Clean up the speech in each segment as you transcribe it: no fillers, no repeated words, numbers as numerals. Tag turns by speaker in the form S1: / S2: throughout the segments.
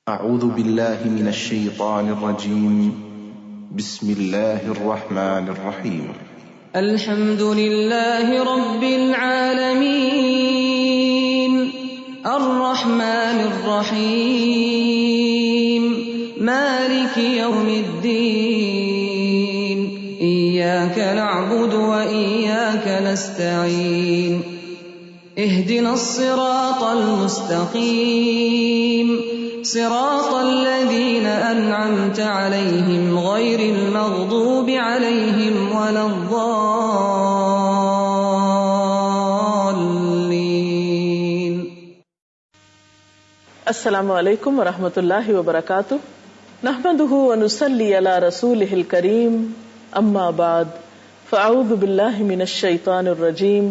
S1: أعوذ بالله من الشيطان الرجيم. بسم الله الرحمن الرحيم.
S2: الحمد لله رب العالمين الرحمن الرحيم مالك يوم الدين إياك نعبد وإياك نستعين اهدنا الصراط المستقيم صراط الذين أنعمت عليهم غير المغضوب عليهم ولا الضالين.
S3: السلام علیکم ورحمۃ اللہ وبرکاتہ. نحمده ونصلي على رسوله الكريم. اما بعد فاعوذ باللہ من الشیطان الرجیم.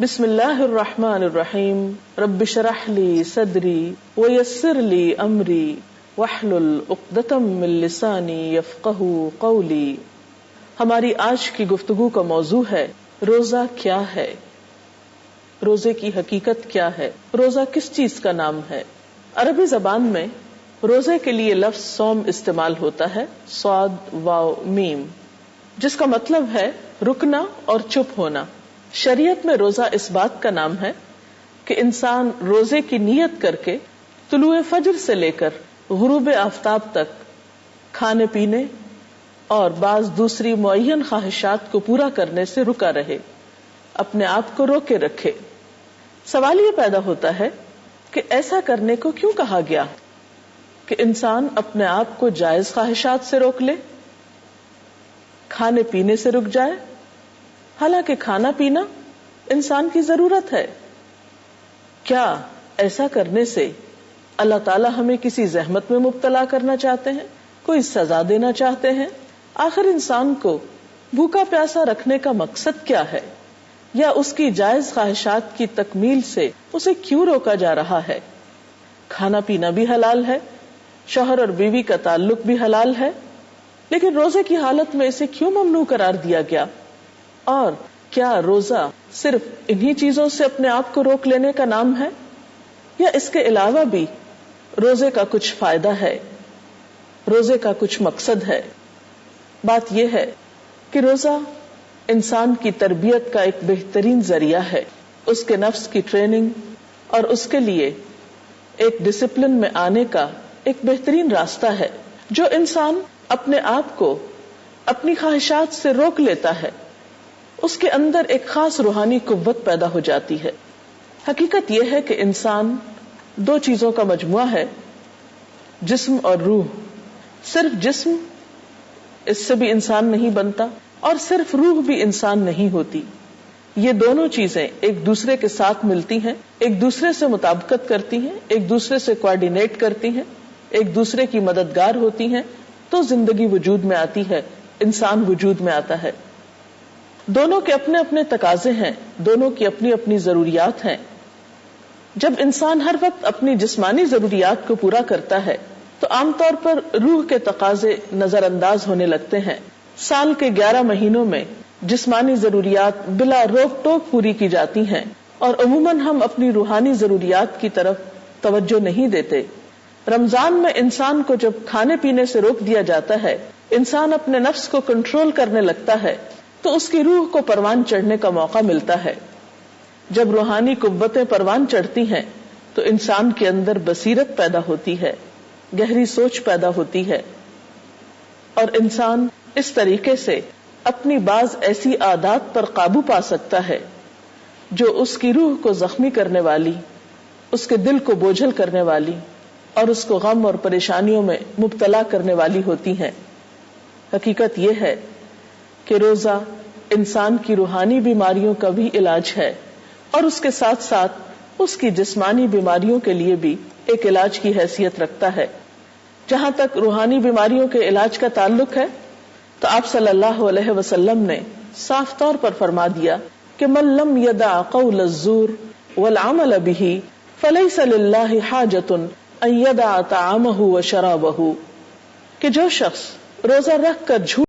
S3: بسم اللہ الرحمن الرحیم. رب اشرح لی صدری ویسر لی امری واحلل عقدۃ من لسانی یفقہوا قولی. ہماری آج کی گفتگو کا موضوع ہے روزہ کیا ہے، روزے کی حقیقت کیا ہے، روزہ کس چیز کا نام ہے. عربی زبان میں روزے کے لیے لفظ صوم استعمال ہوتا ہے، صاد واو میم، جس کا مطلب ہے رکنا اور چپ ہونا. شریعت میں روزہ اس بات کا نام ہے کہ انسان روزے کی نیت کر کے طلوع فجر سے لے کر غروب آفتاب تک کھانے پینے اور بعض دوسری معین خواہشات کو پورا کرنے سے رکا رہے، اپنے آپ کو روکے رکھے. سوال یہ پیدا ہوتا ہے کہ ایسا کرنے کو کیوں کہا گیا کہ انسان اپنے آپ کو جائز خواہشات سے روک لے، کھانے پینے سے رک جائے، حالانکہ کھانا پینا انسان کی ضرورت ہے. کیا ایسا کرنے سے اللہ تعالی ہمیں کسی زحمت میں مبتلا کرنا چاہتے ہیں، کوئی سزا دینا چاہتے ہیں؟ آخر انسان کو بھوکا پیاسا رکھنے کا مقصد کیا ہے، یا اس کی جائز خواہشات کی تکمیل سے اسے کیوں روکا جا رہا ہے؟ کھانا پینا بھی حلال ہے، شوہر اور بیوی کا تعلق بھی حلال ہے، لیکن روزے کی حالت میں اسے کیوں ممنوع قرار دیا گیا؟ اور کیا روزہ صرف انہی چیزوں سے اپنے آپ کو روک لینے کا نام ہے، یا اس کے علاوہ بھی روزے کا کچھ فائدہ ہے، روزے کا کچھ مقصد ہے؟ بات یہ ہے کہ روزہ انسان کی تربیت کا ایک بہترین ذریعہ ہے، اس کے نفس کی ٹریننگ اور اس کے لیے ایک ڈسپلن میں آنے کا ایک بہترین راستہ ہے. جو انسان اپنے آپ کو اپنی خواہشات سے روک لیتا ہے، اس کے اندر ایک خاص روحانی قوت پیدا ہو جاتی ہے. حقیقت یہ ہے کہ انسان دو چیزوں کا مجموعہ ہے، جسم اور روح. صرف جسم اس سے بھی انسان نہیں بنتا، اور صرف روح بھی انسان نہیں ہوتی. یہ دونوں چیزیں ایک دوسرے کے ساتھ ملتی ہیں، ایک دوسرے سے مطابقت کرتی ہیں، ایک دوسرے سے کوآرڈینیٹ کرتی ہیں، ایک دوسرے کی مددگار ہوتی ہیں، تو زندگی وجود میں آتی ہے، انسان وجود میں آتا ہے. دونوں کے اپنے اپنے تقاضے ہیں، دونوں کی اپنی اپنی ضروریات ہیں. جب انسان ہر وقت اپنی جسمانی ضروریات کو پورا کرتا ہے تو عام طور پر روح کے تقاضے نظر انداز ہونے لگتے ہیں. سال کے 11 مہینوں میں جسمانی ضروریات بلا روک ٹوک پوری کی جاتی ہیں، اور عموماً ہم اپنی روحانی ضروریات کی طرف توجہ نہیں دیتے. رمضان میں انسان کو جب کھانے پینے سے روک دیا جاتا ہے، انسان اپنے نفس کو کنٹرول کرنے لگتا ہے، تو اس کی روح کو پروان چڑھنے کا موقع ملتا ہے. جب روحانی قوتیں پروان چڑھتی ہیں تو انسان کے اندر بصیرت پیدا ہوتی ہے، گہری سوچ پیدا ہوتی ہے، اور انسان اس طریقے سے اپنی بعض ایسی عادات پر قابو پا سکتا ہے جو اس کی روح کو زخمی کرنے والی، اس کے دل کو بوجھل کرنے والی اور اس کو غم اور پریشانیوں میں مبتلا کرنے والی ہوتی ہیں. حقیقت یہ ہے کہ روزہ انسان کی روحانی بیماریوں کا بھی علاج ہے، اور اس کے ساتھ ساتھ اس کی جسمانی بیماریوں کے لیے بھی ایک علاج کی حیثیت رکھتا ہے. جہاں تک روحانی بیماریوں کے علاج کا تعلق ہے تو آپ صلی اللہ علیہ وسلم نے صاف طور پر فرما دیا کہ من لم يدع قول الزور والعمل به فليس لله حاجة ان يدع طعامه وشرابه، کہ جو شخص روزہ رکھ کر جھوٹ